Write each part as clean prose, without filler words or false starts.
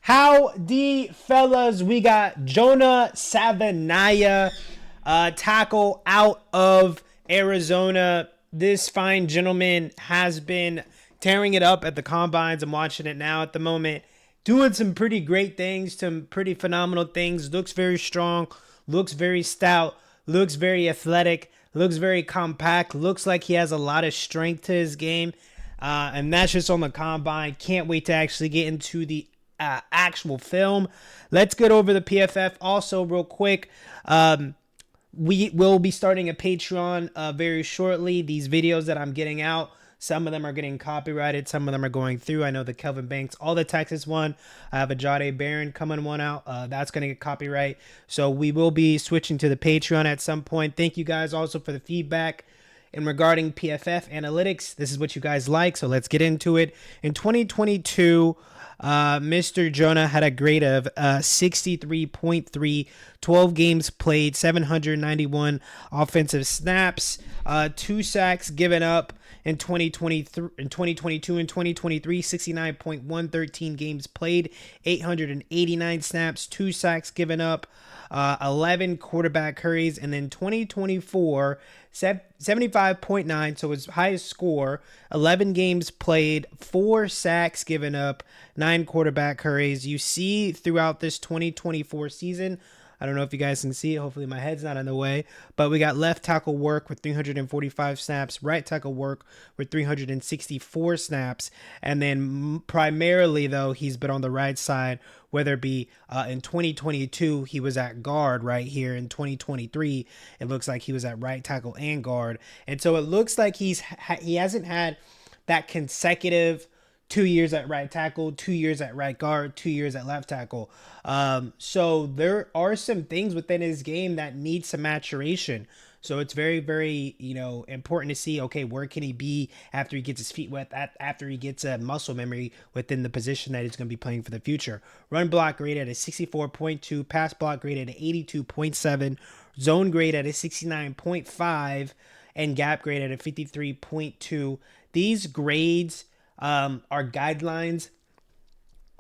Howdy, fellas. We got Jonah Savaiinaea, tackle out of Arizona. This fine gentleman has been tearing it up at the combines. I'm watching it now at the moment. Doing some pretty great things, some pretty phenomenal things. Looks very strong, looks very stout, looks very athletic, looks very compact. Looks like he has a lot of strength to his game. And that's just on the combine. Can't wait to actually get into the actual film. Let's get over the PFF also real quick. We will be starting a Patreon very shortly. These videos that I'm getting out, some of them are getting copyrighted, some of them are going through. I know the Kelvin Banks, all the Texas one. I have a Jade Barron coming one out. That's going to get copyright. So we will be switching to the Patreon at some point. Thank you guys also for the feedback. And regarding PFF analytics, this is what you guys like, so let's get into it. In 2022, Mr. Jonah had a grade of 63.3, 12 games played, 791 offensive snaps, 2 sacks given up in 2022 and 2023, 69.1, 13 games played, 889 snaps, 2 sacks given up, 11 quarterback hurries, and then 2024, 75.9, so his highest score, 11 games played, 4 sacks given up, 9 quarterback hurries. You see throughout this 2024 season, I don't know if you guys can see it. Hopefully my head's not in the way. But we got left tackle work with 345 snaps, right tackle work with 364 snaps. And then primarily, though, he's been on the right side, whether it be in 2022, he was at guard right here. In 2023, it looks like he was at right tackle and guard. And so it looks like he hasn't had that consecutive 2 years at right tackle, 2 years at right guard, 2 years at left tackle. So there are some things within his game that need some maturation. So it's very, very, important to see, okay, where can he be after he gets his feet wet, after he gets a muscle memory within the position that he's going to be playing for the future. Run block grade at a 64.2, pass block grade at an 82.7, zone grade at a 69.5, and gap grade at a 53.2. These grades are guidelines.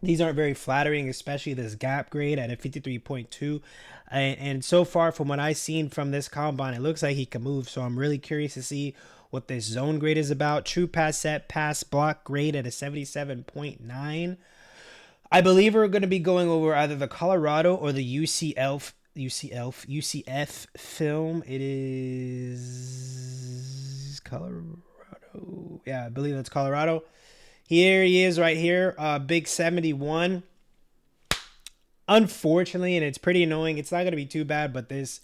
These aren't very flattering, especially this gap grade at a 53.2. And so far from what I've seen from this combine, it looks like he can move. So I'm really curious to see what this zone grade is about. True pass set, pass block grade at a 77.9. I believe we're going to be going over either the Colorado or the UCF film. It is Colorado. Yeah, I believe that's Colorado. Here he is right here, big 71. Unfortunately, and it's pretty annoying, it's not going to be too bad, but this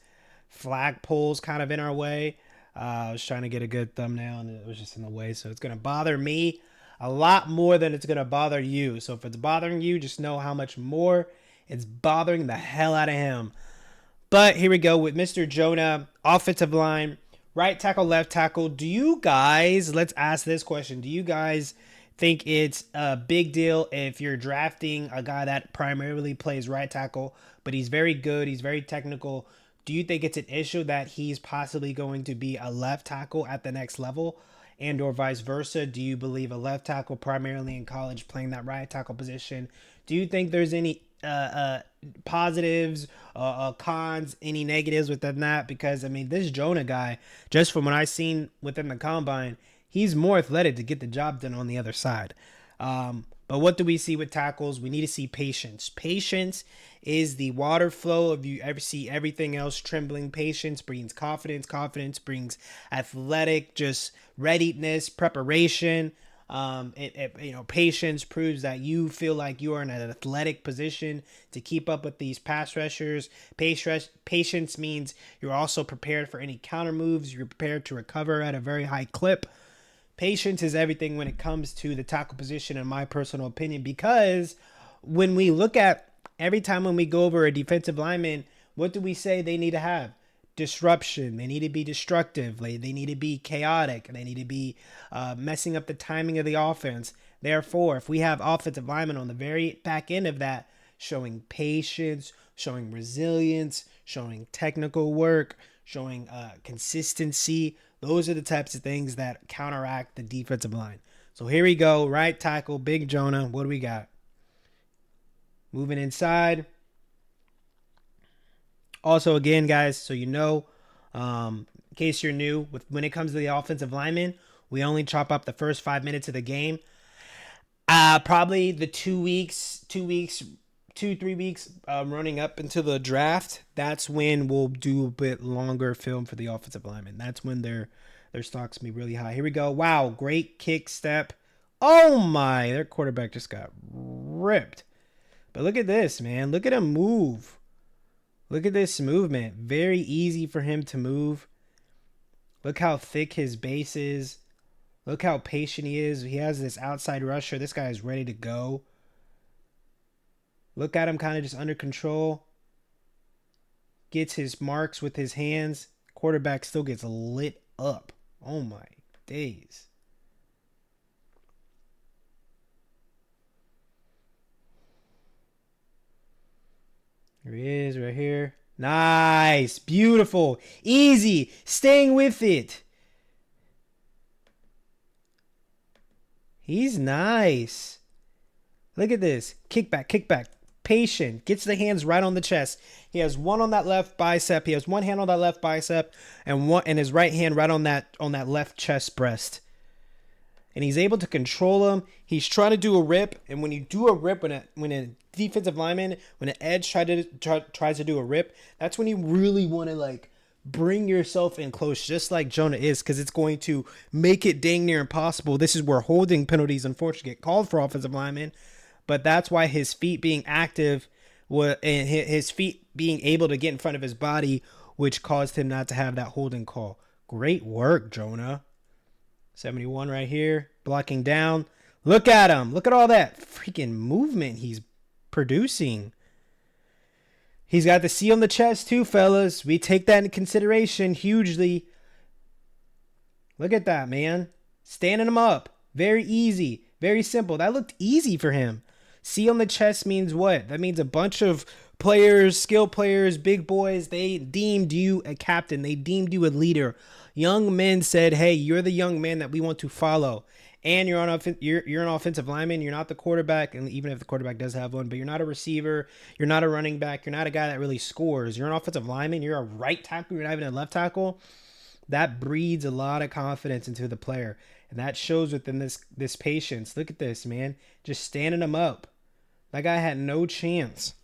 flagpole's kind of in our way. I was trying to get a good thumbnail, and it was just in the way, so it's going to bother me a lot more than it's going to bother you. So if it's bothering you, just know how much more it's bothering the hell out of him. But here we go with Mr. Jonah, offensive line, right tackle, left tackle. Do you guys, let's ask this question, do you guys think it's a big deal if you're drafting a guy that primarily plays right tackle, but he's very good, he's very technical? Do you think it's an issue that he's possibly going to be a left tackle at the next level, and or vice versa? Do you believe a left tackle primarily in college playing that right tackle position? Do you think there's any positives, cons, any negatives within that? Because, I mean, this Jonah guy, just from what I've seen within the combine, he's more athletic to get the job done on the other side. But what do we see with tackles? We need to see patience. Patience is the water flow of you ever see everything else trembling. Patience brings confidence. Confidence brings athletic, just readiness, preparation. Patience proves that you feel like you are in an athletic position to keep up with these pass rushers. Patience means you're also prepared for any counter moves. You're prepared to recover at a very high clip. Patience is everything when it comes to the tackle position, in my personal opinion, because when we look at every time when we go over a defensive lineman, what do we say they need to have? Disruption. They need to be destructive. They need to be chaotic. They need to be messing up the timing of the offense. Therefore, if we have offensive linemen on the very back end of that, showing patience, showing resilience, showing technical work, showing consistency, those are the types of things that counteract the defensive line. So here we go. Right tackle, Big Jonah. What do we got? Moving inside. Also, again, guys, so you know, in case you're new, when it comes to the offensive lineman, we only chop up the first 5 minutes of the game. Probably the 2-3 weeks running up into the draft. That's when we'll do a bit longer film for the offensive lineman. That's when their stocks can be really high. Here we go. Wow, great kick step. Oh my, their quarterback just got ripped. But look at this, man. Look at him move. Look at this movement. Very easy for him to move. Look how thick his base is. Look how patient he is. He has this outside rusher. This guy is ready to go. Look at him kind of just under control. Gets his marks with his hands. Quarterback still gets lit up. Oh my days. Here he is right here. Nice. Beautiful. Easy. Staying with it. He's nice. Look at this. Kickback. Patient. Gets the hands right on the chest. He has one on that left bicep. He has one hand on that left bicep and his right hand right on that left chest breast. And he's able to control him. He's trying to do a rip, and when you do a rip, when a defensive lineman, when an edge tries to do a rip, that's when you really want to like bring yourself in close, just like Jonah is, because it's going to make it dang near impossible. This is where holding penalties unfortunately get called for offensive linemen, but that's why his feet being active and his feet being able to get in front of his body, which caused him not to have that holding call. Great work, Jonah. 71 right here, blocking down. Look at him. Look at all that freaking movement he's producing. He's got the C on the chest too, fellas. We take that into consideration hugely. Look at that, man. Standing him up. Very easy. Very simple. That looked easy for him. C on the chest means what? That means a bunch of players, skill players, big boys, they deemed you a captain. They deemed you a leader. Young men said, hey, you're the young man that we want to follow. And you're an offensive lineman. You're not the quarterback, and even if the quarterback does have one, but you're not a receiver. You're not a running back. You're not a guy that really scores. You're an offensive lineman. You're a right tackle. You're not even a left tackle. That breeds a lot of confidence into the player, and that shows within this patience. Look at this, man. Just standing him up. That guy had no chance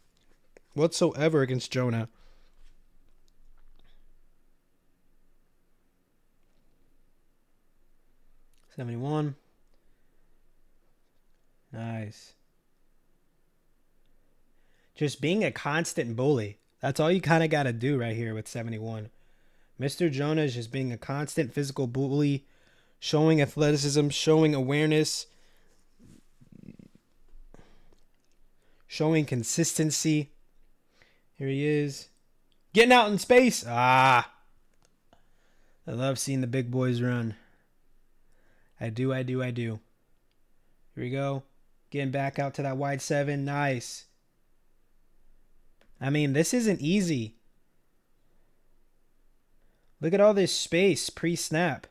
whatsoever against Jonah. $71. Nice. Just being a constant bully. That's all you kind of got to do right here with 71. Mr. Jonah is just being a constant physical bully, showing athleticism, showing awareness, showing consistency. Here he is. Getting out in space. I love seeing the big boys run. I do. Here we go. Getting back out to that wide 7. Nice. I mean, this isn't easy. Look at all this space pre-snap.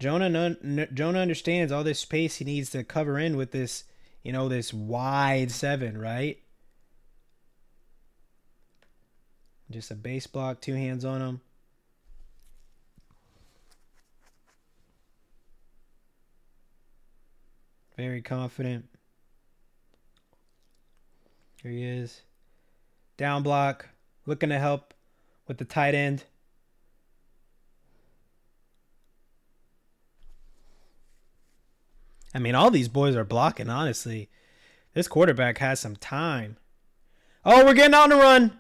Jonah understands all this space he needs to cover in with this, this wide 7, right? Just a base block, 2 hands on him. Very confident. Here he is. Down block. Looking to help with the tight end. I mean, all these boys are blocking, honestly. This quarterback has some time. Oh, we're getting on the run.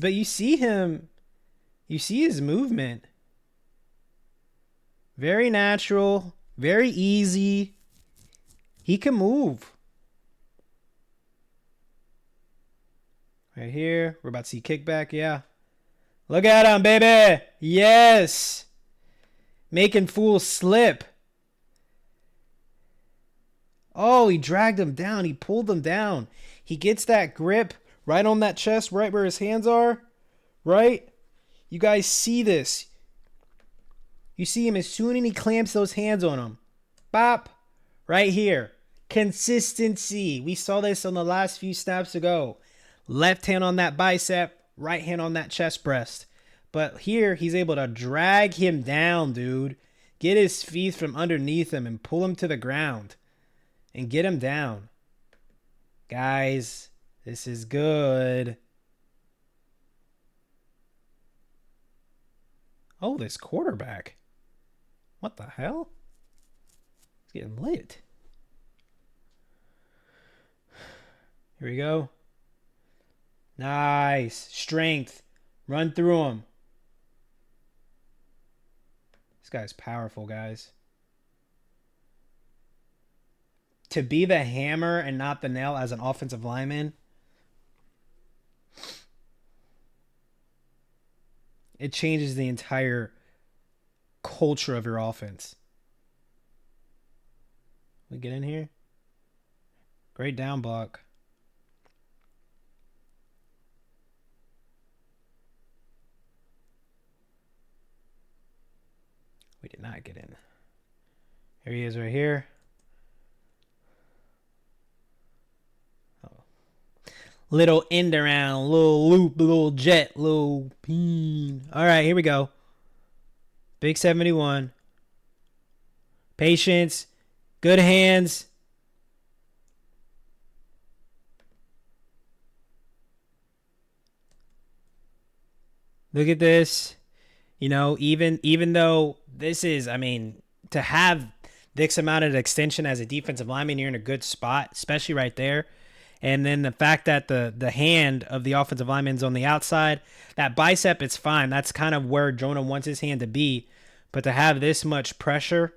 But you see him. You see his movement. Very natural. Very easy. He can move. Right here. We're about to see kickback. Yeah. Look at him, baby. Yes. Making fools slip. Oh, he dragged him down. He pulled him down. He gets that grip right on that chest, right where his hands are. Right? You guys see this. You see him as soon as he clamps those hands on him. Bop. Right here. Consistency. We saw this on the last few snaps ago. Left hand on that bicep, right hand on that chest press. But here, he's able to drag him down, dude. Get his feet from underneath him and pull him to the ground. And get him down. Guys, this is good. Oh, this quarterback. What the hell? He's getting lit. Here we go. Nice. Strength. Run through him. This guy's powerful, guys. To be the hammer and not the nail as an offensive lineman, it changes the entire culture of your offense. We get in here. Great down block. We did not get in. Here he is right here. Oh. Little end around, little loop, little jet, little peen. All right, here we go. Big 71. Patience. Good hands. Look at this. You know, even though this is, I mean, to have this amount of extension as a defensive lineman, you're in a good spot, especially right there. And then the fact that the hand of the offensive lineman's on the outside, that bicep, it's fine. That's kind of where Jonah wants his hand to be. But to have this much pressure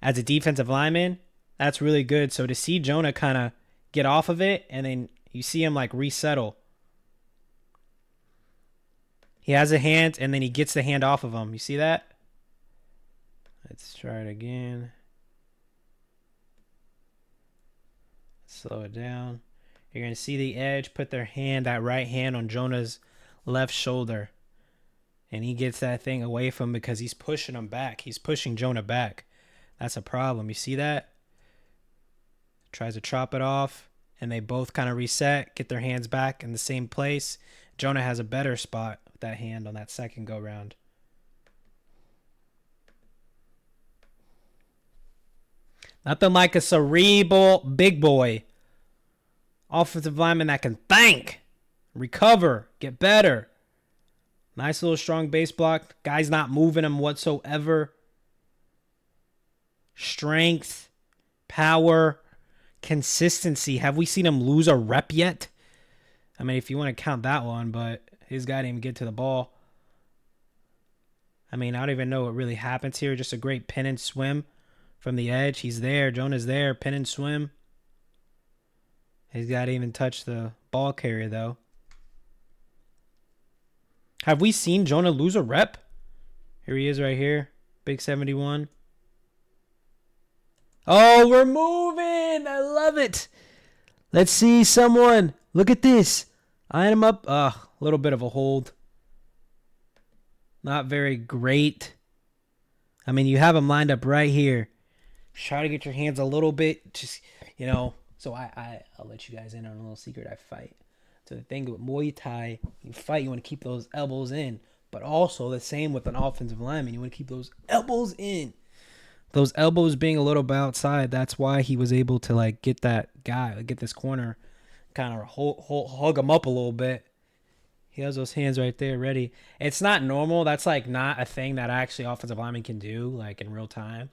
as a defensive lineman, that's really good. So to see Jonah kind of get off of it, and then you see him like resettle. He has a hand, and then he gets the hand off of him. You see that? Let's try it again. Slow it down. You're going to see the edge put their hand, that right hand, on Jonah's left shoulder. And he gets that thing away from him because he's pushing him back. He's pushing Jonah back. That's a problem. You see that? Tries to chop it off, and they both kind of reset, get their hands back in the same place. Jonah has a better spot with that hand on that second go-round. Nothing like a cerebral big boy. Offensive lineman that can think, recover, get better. Nice little strong base block. Guy's not moving him whatsoever. Strength, power, consistency. Have we seen him lose a rep yet? I mean, if you want to count that one, but his guy didn't even get to the ball. I mean, I don't even know what really happens here. Just a great pin and swim from the edge. He's there. Jonah's there. Pin and swim. He's got to even touch the ball carrier, though. Have we seen Jonah lose a rep? Here he is right here. Big 71. Oh, we're moving. I love it. Let's see someone. Look at this. Line him up. A little bit of a hold. Not very great. I mean, you have him lined up right here. Try to get your hands a little bit. Just, you know. So I'll let you guys in on a little secret. I fight. So the thing with Muay Thai, you fight, you want to keep those elbows in. But also the same with an offensive lineman. You want to keep those elbows in. Those elbows being a little bit outside, that's why he was able to like get that guy, like, get this corner, kind of hug him up a little bit. He has those hands right there ready. It's not normal. That's like not a thing that actually offensive linemen can do like in real time.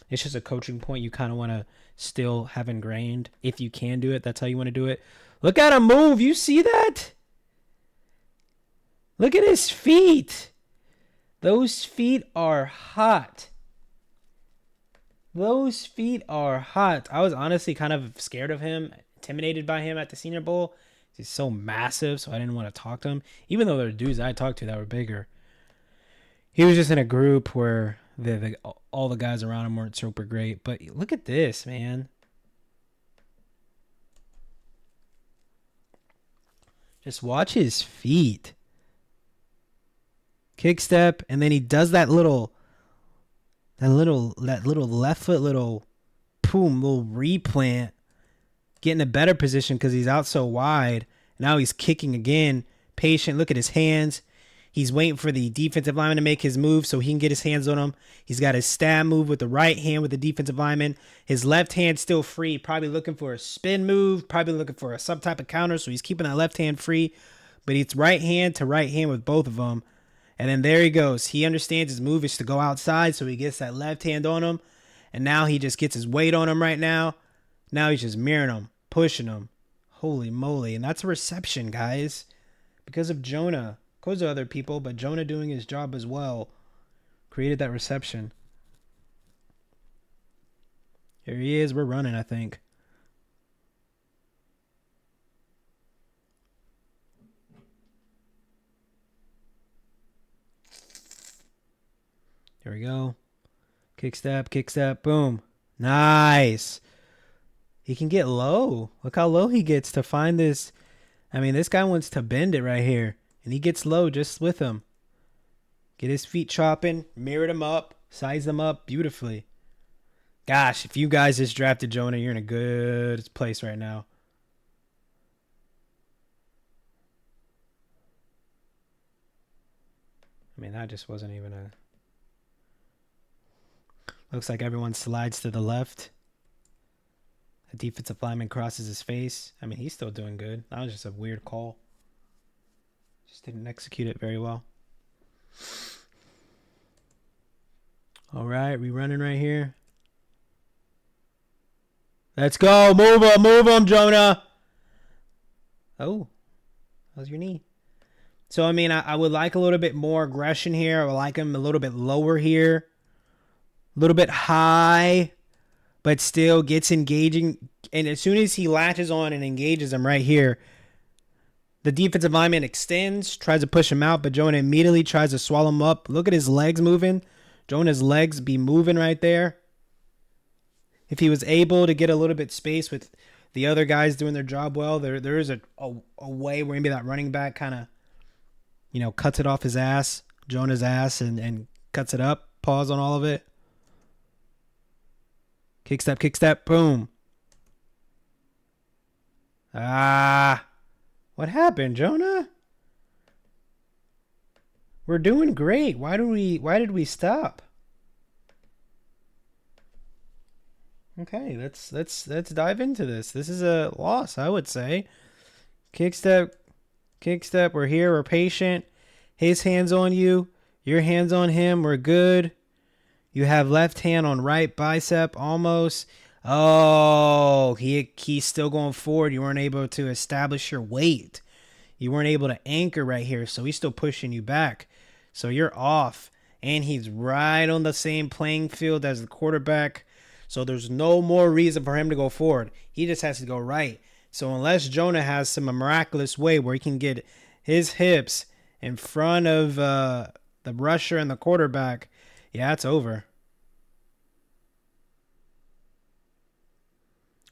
It's just a coaching point you kind of want to still have ingrained. If you can do it, that's how you want to do it. Look at him move. You see that? Look at his feet. Those feet are hot. Those feet are hot. I was honestly kind of scared of him, intimidated by him at the Senior Bowl. He's so massive, so I didn't want to talk to him. Even though there were dudes I talked to that were bigger. He was just in a group where all the guys around him weren't super great. But look at this, man. Just watch his feet. Kick step, and then he does that little left foot little Boom, little replant. Getting a better position because he's out so wide. Now he's kicking again. Patient. Look at his hands. He's waiting for the defensive lineman to make his move so he can get his hands on him. He's got his stab move with the right hand with the defensive lineman. His left hand still free. Probably looking for a spin move. Probably looking for some type of counter. So he's keeping that left hand free. But it's right hand to right hand with both of them. And then there he goes. He understands his move is to go outside. So he gets that left hand on him. And now he just gets his weight on him right now. Now he's just mirroring him, pushing him. Holy moly. And that's a reception, guys. Because of Jonah. Because of other people, but Jonah doing his job as well created that reception. Here he is. We're running, I think. Here we go. Kick step, boom. Nice. He can get low. Look how low he gets to find this. I mean, this guy wants to bend it right here. And he gets low just with him. Get his feet chopping. Mirrored him up. Size them up beautifully. Gosh, if you guys just drafted Jonah, you're in a good place right now. I mean, that just wasn't even a... Looks like everyone slides to the left. The defensive lineman crosses his face. I mean, he's still doing good. That was just a weird call. Just didn't execute it very well. All right, we running right here. Let's go. Move him, Jonah. Oh, how's your knee? So, I mean, I would like a little bit more aggression here. I would like him a little bit lower here. A little bit high, but still gets engaging. And as soon as he latches on and engages him right here, the defensive lineman extends, tries to push him out, but Jonah immediately tries to swallow him up. Look at his legs moving. Jonah's legs be moving right there. If he was able to get a little bit space with the other guys doing their job well, there is a way where maybe that running back kind of, cuts it off his ass, Jonah's ass, and cuts it up. Pause on all of it. Kick step, boom. What happened, Jonah? We're doing great. Why did we stop? Okay, let's dive into this. This is a loss, I would say. Kick step. We're here. We're patient. His hands on you. Your hands on him. We're good. You have left hand on right bicep almost. Oh, he's still going forward. You weren't able to establish your weight. You weren't able to anchor right here, so he's still pushing you back. So you're off, and he's right on the same playing field as the quarterback. So there's no more reason for him to go forward. He just has to go right. So unless Jonah has some miraculous way where he can get his hips in front of the rusher and the quarterback, yeah, it's over.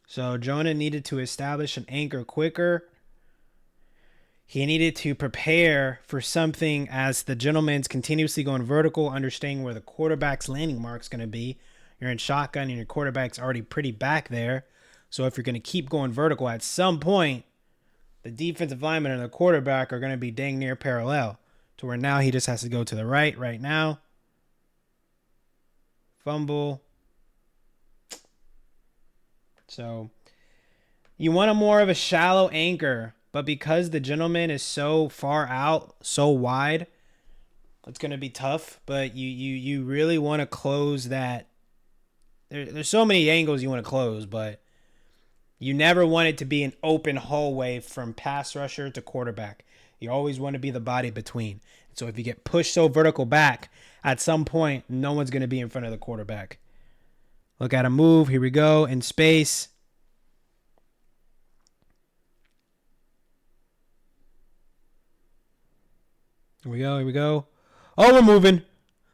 So Jonah needed to establish an anchor quicker. He needed to prepare for something as the gentleman's continuously going vertical, understanding where the quarterback's landing mark's going to be. You're in shotgun and your quarterback's already pretty back there. So if you're going to keep going vertical, at some point, the defensive lineman and the quarterback are going to be dang near parallel to where now he just has to go to the right now. Fumble. So you want a more of a shallow anchor, but because the gentleman is so far out, so wide, it's going to be tough. But you really want to close that. There's so many angles you want to close, but you never want it to be an open hallway from pass rusher to quarterback. You always want to be the body between. So if you get pushed so vertical back, at some point, no one's going to be in front of the quarterback. Look at him move. Here we go. In space. Here we go. Oh, we're moving.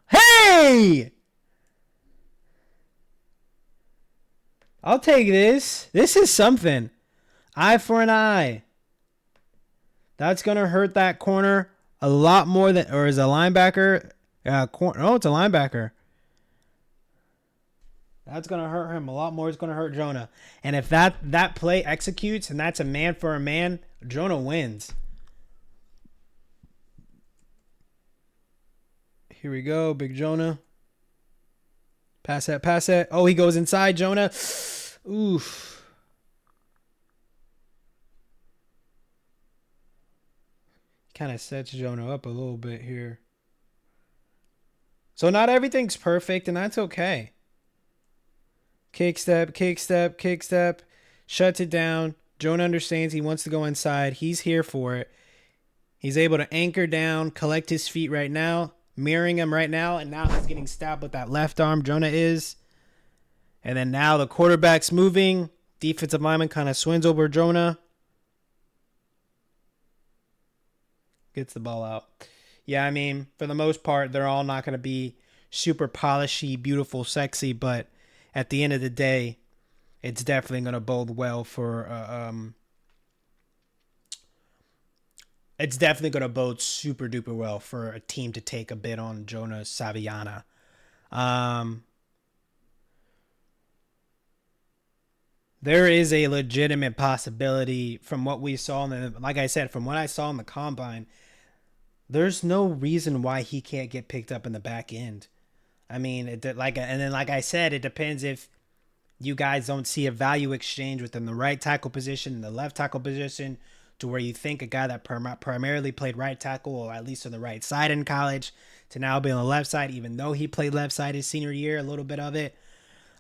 Hey! I'll take this. This is something. Eye for an eye. That's going to hurt that corner a lot more than... Or is a linebacker... it's a linebacker. That's gonna hurt him a lot more. It's gonna hurt Jonah. And if that play executes and that's a man for a man, Jonah wins. Here we go, big Jonah. Pass that, pass that. Oh, he goes inside, Jonah. Oof. Kind of sets Jonah up a little bit here. So not everything's perfect, and that's okay. Kick step, kick step, kick step. Shuts it down. Jonah understands he wants to go inside. He's here for it. He's able to anchor down, collect his feet right now, mirroring him right now, and now he's getting stabbed with that left arm. Jonah is. And then now the quarterback's moving. Defensive lineman kind of swings over Jonah. Gets the ball out. Yeah, I mean, for the most part, they're all not going to be super polishy, beautiful, sexy, but at the end of the day, it's definitely going to bode well for it's definitely going to bode super duper well for a team to take a bid on Jonah Savaiinaea. There is a legitimate possibility from what we saw like I said, from what I saw in the combine, there's no reason why he can't get picked up in the back end. I mean, and then like I said, it depends if you guys don't see a value exchange within the right tackle position and the left tackle position, to where you think a guy that primarily played right tackle, or at least on the right side in college, to now be on the left side, even though he played left side his senior year, a little bit of it.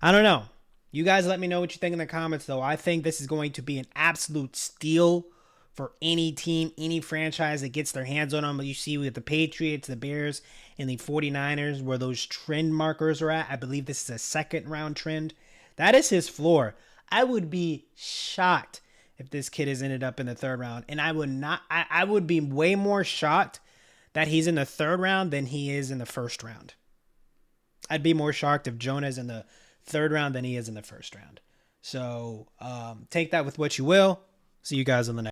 I don't know. You guys let me know what you think in the comments, though. I think this is going to be an absolute steal for any team, any franchise that gets their hands on him. You see with the Patriots, the Bears, and the 49ers, where those trend markers are at. I believe this is a second-round trend. That is his floor. I would be shocked if this kid has ended up in the third round. And I would not. I would be way more shocked that he's in the third round than he is in the first round. I'd be more shocked if Jonah's in the third round than he is in the first round. So take that with what you will. See you guys on the next.